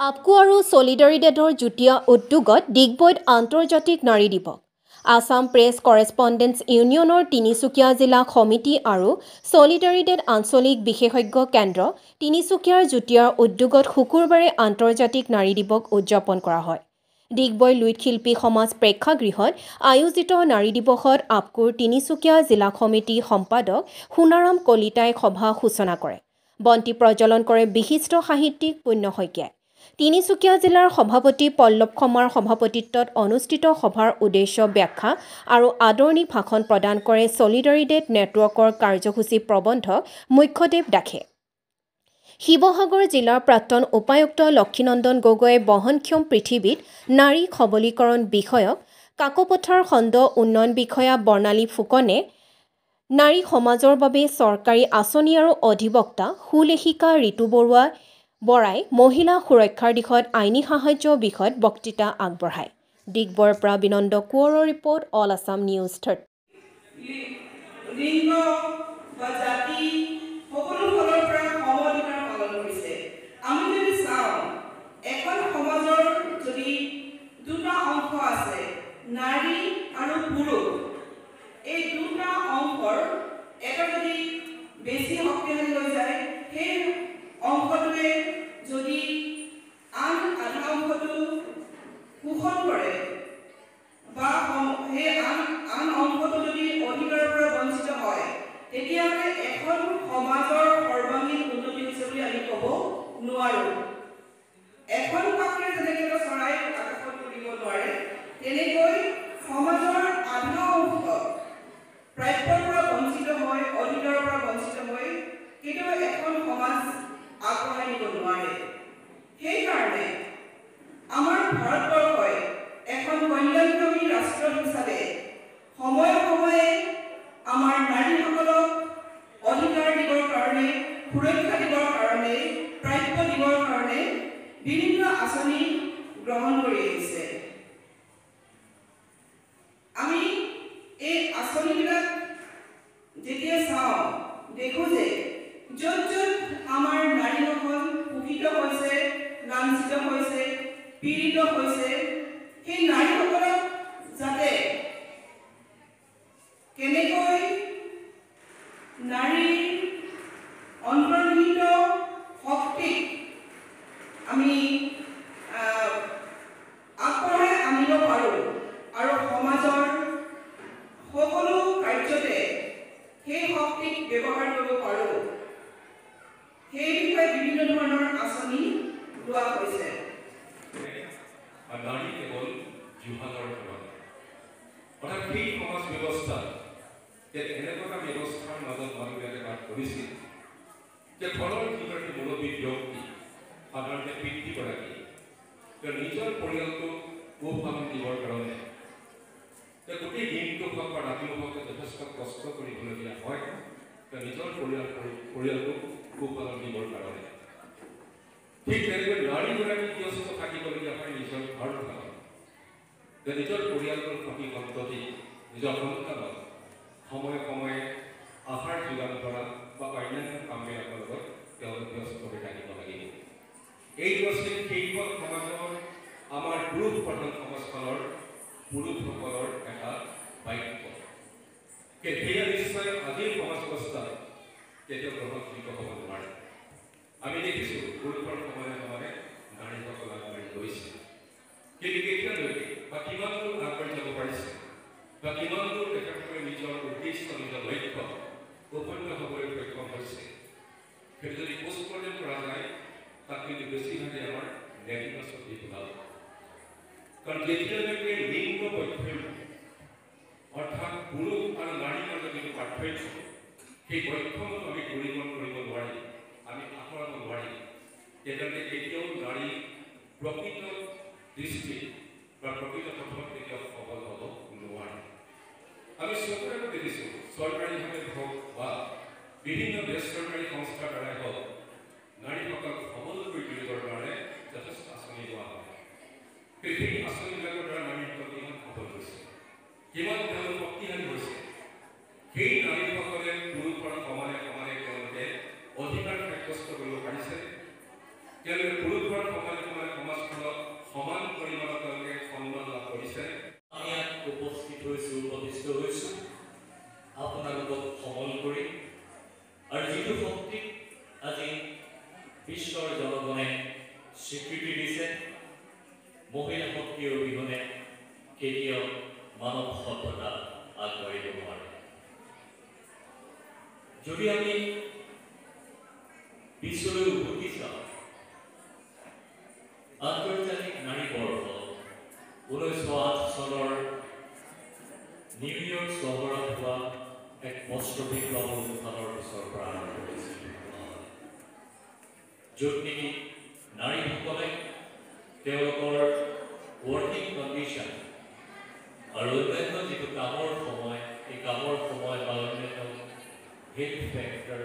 আপকো আৰু ছলিডাৰিডেটৰ যুটীয়া উদ্যোগত ডিগবৈত আন্তৰ্জাতিক নাৰী দিৱস। আছাম প্ৰেছ কৰেছপণ্ডেণ্টছ ইউনিয়নৰ তিনিচুকীয়া জিলা সমিতি আৰু ছলিডাৰিডেট আঞ্চলিক বিশেষজ্ঞ কেন্দ্ৰ তিনিচুকীয়াৰ যুটীয়া উদ্যোগত শুকুৰবাৰে আন্তৰ্জাতিক নাৰী দিৱস উদযাপন কৰা হয়। ডিগবৈ লুইতশিল্পী সমাজ প্ৰেক্ষাগৃহত আয়োজিত নাৰী দিৱসত আপকোৰ তিনিচুকীয়া জিলা সমিতি সম্পাদক সোণাৰাম কলিতাই সভা সূচনা কৰে। বন্তি প্ৰজ্বলন কৰে বিশিষ্ট সাহিত্যিক পুণ্য শইকীয়াই। তিনিচুকীয়া জিলাৰ সভাপতি পল্লৱ শৰ্মাৰ সভাপতিত্বত অনুষ্ঠিত সভাৰ উদ্দেশ্য ব্যাখ্যা আৰু আদৰণি ভাষণ প্ৰদান কৰে ছলিডাৰিডেট নেটৱৰ্কৰ কাৰ্যসূচী প্ৰবন্ধক মুখ্যদেৱ দাসে। শিৱসাগৰ জিলাৰ প্ৰাক্তন উপায়ুক্ত লক্ষীনন্দন গগৈয়ে বহনক্ষম পৃথিৱীত নাৰী সবলীকৰণ বিষয়ক কাকপথাৰ খণ্ড উন্নয়ন বিষয়া বৰ্ণালী ফুকনে নাৰী সমাজৰ বাবে চৰকাৰী আঁচনি আৰু অধিবক্তা সুলেখিকা ঋতু বৰাই মহিলা সুৰক্ষাৰ দিশত আইনী সাহায্য বিষয়ত বক্তৃতা আগবঢ়ায়। ডিগবৈৰ পৰা বিনন্দ কোঁৱৰৰ ৰিপৰ্ট, অল আছাম নিউজ 30। লিংগ বা জাতি সকলো ফালৰ পৰা সম-অধিকাৰ পালন কৰিছে। আমি যদি চাওঁ, এখন সমাজৰ যদি দুটা অংশ আছে, নাৰী আৰু পুৰুষ, এই দুটা অংশৰ এটা যদি বেছি শক্তিশালী হৈ যায়, সেই অংশটোৱে যদি আন আধা অংশটো শোষণ কৰে বা সেই আন অংশটো যদি অধিকাৰৰ পৰা বঞ্চিত হয়, তেতিয়াহ'লে এখন সমাজৰ সৰ্বাংগীন উন্নতি হৈছে বুলি আমি ক'ব নোৱাৰোঁ। এখন পাখৰে যেনেকৈ এটা চৰাই আকাশত উৰিব নোৱাৰে, তেনেকৈ সমাজৰ আধা অংশ প্ৰাপ্যৰ পৰা বঞ্চিত হৈ, অধিকাৰৰ পৰা বঞ্চিত হৈ কেতিয়াও এখন সমাজ আগবঢ়াই নিব নোৱাৰে। সেইকাৰণে আমাৰ ভাৰতবৰ্ষই এখন কল্যাণকামী ৰাষ্ট্ৰ হিচাপে সময়ে সময়ে আমাৰ নাৰীসকলক অধিকাৰ দিবৰ কাৰণে, সুৰক্ষা দিবৰ কাৰণে, প্ৰাপ্য দিবৰ কাৰণে বিভিন্ন আঁচনি গ্ৰহণ কৰি আহিছে। আমি এই আঁচনিবিলাক যেতিয়া চাওঁ, দেখোঁ যে য'ত য'ত আমাৰ নাৰীসকল শোষিত হৈছে, লাঞ্ছিত হৈছে, পীড়িত হৈছে, সেই নাৰীসকলক যাতে কেনেকৈ নাৰীৰ অন্তৰ্নিহিত শক্তিক আমি আগবঢ়াই আনিব পাৰোঁ আৰু সমাজৰ সকলো কাৰ্যতে সেই শক্তিক ব্যৱহাৰ কৰিব পাৰোঁ, সেই বিষয়ে বিভিন্ন ধৰণৰ আঁচনি লোৱা হৈছে। নাৰী কেৱল জুহালৰ ফলত অৰ্থাৎ সেই সমাজ ব্যৱস্থা এনেকুৱা ব্যৱস্থাৰ মাজত মানুহবিলাকে বাস কৰিছিল যে ঘৰৰ যিগৰাকী মুৰব্বী ব্যক্তি, সাধাৰণতে পিতৃগৰাকী, তেওঁ নিজৰ পৰিয়ালটোক পোহপালন দিবৰ কাৰণে তেওঁ গোটেই দিনটো হওক বা ৰাতিও হওক যথেষ্ট কষ্ট কৰিবলগীয়া হয়, তেওঁ নিজৰ পৰিয়ালটোক পোহপালন দিবৰ কাৰণে। ঠিক তেনেকৈ নাৰীগৰাকী ব্যস্ত থাকিবলগীয়া হয় নিজৰ ঘৰখনত, নিজৰ পৰিয়ালটোৰ প্ৰতি সন্ততি, নিজৰ সন্তানক সময়ে সময়ে আহাৰ যোগান ধৰা বা অন্যান্য কামবিলাকৰ লগত তেওঁলোক ব্যস্ত হৈ থাকিব লাগিব। এইটো আছিল সেইখন সমাজৰ, আমাৰ পুৰুষ প্ৰধান সমাজখনৰ পুৰুষসকলৰ এটা বাক্য। সেয়া নিশ্চয় আজিৰ সমাজ ব্যৱস্থাত কেতিয়াও গ্ৰহণযোগ্য হ'ব নোৱাৰে। আমি দেখিছোঁ পুৰুষৰ সমানে সমানে নাৰীসকল আগবাঢ়ি গৈছে, কিন্তু কেতিয়ালৈকে বা কিমান দূৰ আগবাঢ়ি যাব পাৰিছে বা কিমান দূৰ তেখেতসকলে নিজৰ উদ্দেশ্য, নিজৰ লক্ষ্য উপনীত হ'বলৈ সক্ষম হৈছে, সেইটো যদি পোষ্টমৰ্টেম কৰা যায়, তাত কিন্তু বেছিভাগে আমাৰ নেতিবাচক দিশ ওলাব। কাৰণ যেতিয়ালৈকে লিংগ বৈষম্য অৰ্থাৎ পুৰুষ আৰু নাৰীৰ মাজত যিটো পাৰ্থক্য, সেই বৈষম্যটো আমি দূৰীকৰণ কৰিব নোৱাৰিম, আমি আঁতৰাব নোৱাৰিম, তেতিয়াহ'লে কেতিয়াও নাৰী প্ৰকৃত দৃষ্টি বা প্ৰকৃত পথত কেতিয়াও সফল হ'ব নোৱাৰে। আমি চকুৰে দেখিছোঁ, চৰকাৰীভাৱে হওক বা বিভিন্ন বেচৰকাৰী সংস্থাৰ দ্বাৰাই হওক, নাৰীসকলক সবল কৰি তুলিবৰ কাৰণে যথেষ্ট আঁচনি লোৱা হয়। সেই আঁচনিবিলাকৰ দ্বাৰা নাৰীসকল কিমান সফল হৈছে, কিমান তেওঁলোক শক্তিশালী হৈছে, সেই নাৰীসকলে পুৰুষৰ সমানে সমানে তেওঁলোকে অধিকাৰ সাব্যস্ত কৰিব পাৰিছে, তেওঁলোকে পুৰুষৰ সমানে সমানে স্বীকৃতি দিছে মহিলা শক্তি অবিহনে কেতিয়াও মানৱ সভ্যতা আগবাঢ়িব নোৱাৰে। যদি আমি পিছলৈ উভতি চাওঁ, আন্তৰ্জাতিক নাৰী বৰ্ষ 1908 চনৰ নিউয়ৰ্ক চহৰত হোৱা এক বস্ত্ৰ বিপ্লৱ অনুষ্ঠানৰ পিছৰ পৰা আৰম্ভ হৈছিল, য'ত নেকি নাৰীসকলে তেওঁলোকৰ ৱৰ্কিং কণ্ডিশ্যন আৰু অন্যান্য যিটো কামৰ সময়, এই কামৰ সময় বা অন্যান্য health factor,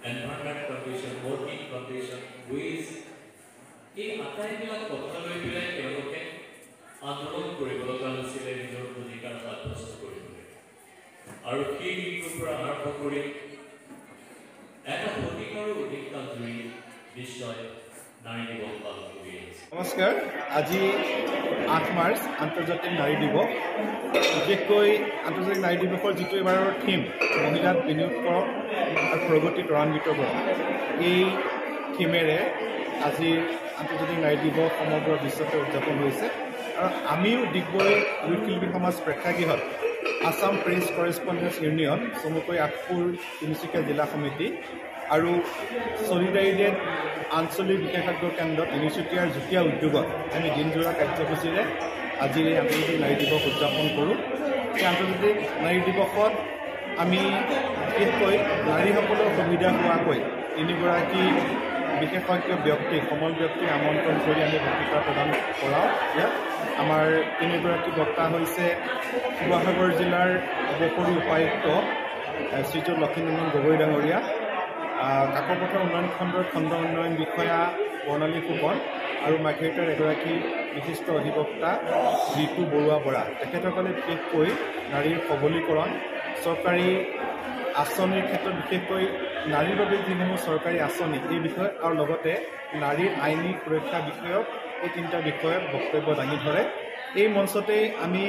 environment condition, working condition, ways, এই আটাইবিলাক কথা লৈ পেলাই তেওঁলোকে আন্দোলন কৰিব লগা হৈছিলে নিজৰ অধিকাৰ সাব্যস্ত কৰিবলৈ। আৰু সেই দিনটোৰ পৰা আৰম্ভ কৰি এটা শতিকাৰো অধিক কাল জুৰি নিশ্চয় নাৰী দিৱস পালন কৰি আহিছে। নমস্কাৰ, আজি 8 মাৰ্চ আন্তৰ্জাতিক নাৰী দিৱস। বিশেষকৈ আন্তৰ্জাতিক নাৰী দিৱসৰ যিটো এবাৰৰ থিম মহিলাক বিনিয়োগ কৰক আৰু প্ৰগতি ত্বৰান্বিত কৰক, এই থিমেৰে আজি আন্তৰ্জাতিক নাৰী দিৱস সমগ্ৰ বিশ্বতে উদযাপন হৈছে। আৰু আমিও ডিগবৈ শিল্পী সমাজ প্ৰেক্ষাগৃহত আছাম প্ৰেছ কৰেছপণ্ডেন্স ইউনিয়ন, চমুকৈ আগপুৰ তিনিচুকীয়া জিলা সমিতি আৰু ছলিডাৰিটেড আঞ্চলিক বিশেষজ্ঞ কেন্দ্ৰ তিনিচুকীয়াৰ যুটীয়া উদ্যোগত আমি দিনজোৰা কাৰ্যসূচীৰে আজি এই আন্তৰ্জাতিক নাৰী দিৱস উদযাপন কৰোঁ। এই আন্তৰ্জাতিক নাৰী দিৱসত আমি বিশেষকৈ নাৰীসকলৰ সুবিধা হোৱাকৈ 3গৰাকী বিশেষজ্ঞ ব্যক্তি, সমল ব্যক্তিক আমন্ত্ৰণ কৰি আমি বক্তৃতা প্ৰদান কৰাওঁ। ইয়াত আমাৰ 3গৰাকী বক্তা হৈছে শিৱসাগৰ জিলাৰ অৱসৰী উপায়ুক্ত শ্ৰীযুত লক্ষীনন্দন গগৈ ডাঙৰীয়া, কাকপথাৰ উন্নয়ন খণ্ডৰ খণ্ড উন্নয়ন বিষয়া বৰ্ণালী ফুকন আৰু মাৰ্ঘেৰিটাৰ এগৰাকী বিশিষ্ট অধিবক্তা ঋতু বৰুৱা বৰা। তেখেতসকলে বিশেষকৈ নাৰীৰ সবলীকৰণ, চৰকাৰী আঁচনিৰ ক্ষেত্ৰত বিশেষকৈ নাৰীৰ বাবে যিসমূহ চৰকাৰী আঁচনি এই বিষয়ে আৰু লগতে নাৰীৰ আইনী সুৰক্ষা বিষয়ক এই 3টা বিষয়ত বক্তব্য দাঙি ধৰে। এই মঞ্চতেই আমি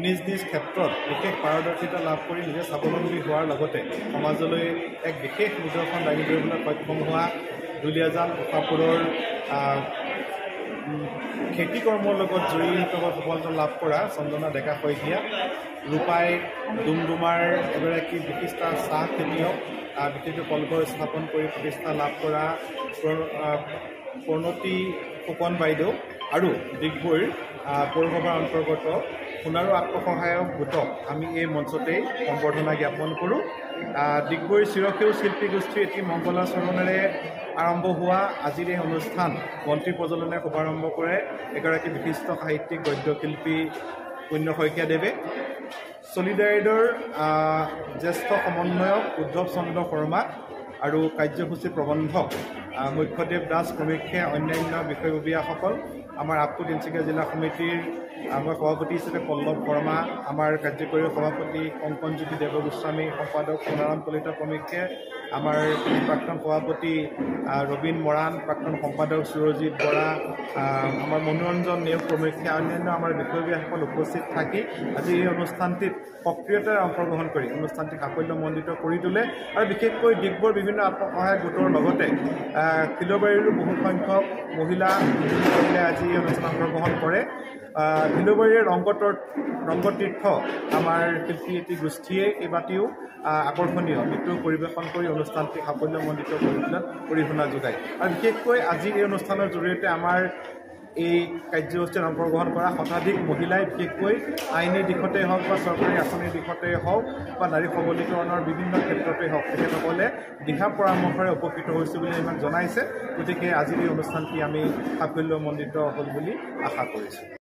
নিজ নিজ ক্ষেত্ৰত বিশেষ পাৰদৰ্শিতা লাভ কৰি নিজে স্বাৱলম্বী হোৱাৰ লগতে সমাজলৈ এক বিশেষ নিদৰ্শন দাঙি ধৰিবলৈ সক্ষম হোৱা দুলীয়াজান উষাপুৰৰ খেতি কৰ্মৰ লগত জড়িত হৈ সফলতা লাভ কৰা চন্দনা ডেকা শইকীয়া, ৰূপাই ডুমডুমাৰ এগৰাকী বিশিষ্ট চাহ খেতিয়ক, বিশেষকৈ কলঘৰ স্থাপন কৰি প্ৰতিষ্ঠা লাভ কৰা প্ৰণতি ফুকন বাইদেউ আৰু ডিগবৈৰ পৌৰসভাৰ অন্তৰ্গত সোণাৰু আত্মসহায়ক গোটক আমি এই মঞ্চতেই সম্বৰ্ধনা জ্ঞাপন কৰোঁ। ডিগবৈৰ চিৰসেউজ শিল্পী গোষ্ঠীৰ এটি মংগলাচৰণেৰে আৰম্ভ হোৱা আজিৰ এই অনুষ্ঠান মন্ত্ৰী প্ৰজ্বলনে শুভাৰম্ভ কৰে এগৰাকী বিশিষ্ট সাহিত্যিক গদ্যশিল্পী পুণ্য শইকীয়াদেৱে। ছলিডাৰিটিৰ জ্যেষ্ঠ সমন্বয়ক উদ্ধৱ চন্দ্ৰ শৰ্মা আৰু কাৰ্যসূচী প্ৰবন্ধক মুখ্যদেৱ দাস প্ৰমুখ্যে অন্যান্য বিষয়ববীয়াসকল, আমাৰ আগপুৰ তিনিচুকীয়া জিলা সমিতিৰ আমাৰ সভাপতি হিচাপে পল্লৱ শৰ্মা, আমাৰ কাৰ্যকৰী সভাপতি কংকনজ্যোতি দেৱগোস্বামী, সম্পাদক সোণাৰাম কলিতা প্ৰমুখ্যে, আমাৰ প্ৰাক্তন সভাপতি ৰবীন মৰাণ, প্ৰাক্তন সম্পাদক সুৰজিৎ বৰা, আমাৰ মনোৰঞ্জন নেওগ প্ৰমুখ্যে অন্যান্য আমাৰ বিষয়ববীয়াসকল উপস্থিত থাকি আজি এই অনুষ্ঠানটিত সক্ৰিয়তাৰে অংশগ্ৰহণ কৰি অনুষ্ঠানটিক সাফল্যমণ্ডিত কৰি তোলে। আৰু বিশেষকৈ ডিগবৈৰ বিভিন্ন আত্মসহায়ক গোটৰ লগতে ফিলবাৰীৰো বহু সংখ্যক মহিলাই আজি এই অনুষ্ঠানত অংশগ্ৰহণ কৰে। ফিলবাৰীৰ ৰংগতীৰ্থ আমাৰ শিল্পী এটি গোষ্ঠীয়ে কেইবাটিও আকৰ্ষণীয় নৃত্য পৰিৱেশন কৰি অনুষ্ঠানটি সাফল্যমণ্ডিত কৰি তোলাত অৰিহণা যোগায়। আৰু বিশেষকৈ আজি এই অনুষ্ঠানৰ জৰিয়তে আমাৰ এই কাৰ্যসূচীত অংশগ্ৰহণ কৰা শতাধিক মহিলাই বিশেষকৈ আইনী দিশতে হওক বা চৰকাৰী আঁচনিৰ দিশতে হওক বা নাৰী সবলীকৰণৰ বিভিন্ন ক্ষেত্ৰতে হওক তেখেতসকলে দিহা পৰামৰ্শৰে উপকৃত হৈছে বুলি আমাক জনাইছে। গতিকে আজিৰ এই অনুষ্ঠানটি আমি সাফল্যমণ্ডিত হ'ল বুলি আশা কৰিছোঁ।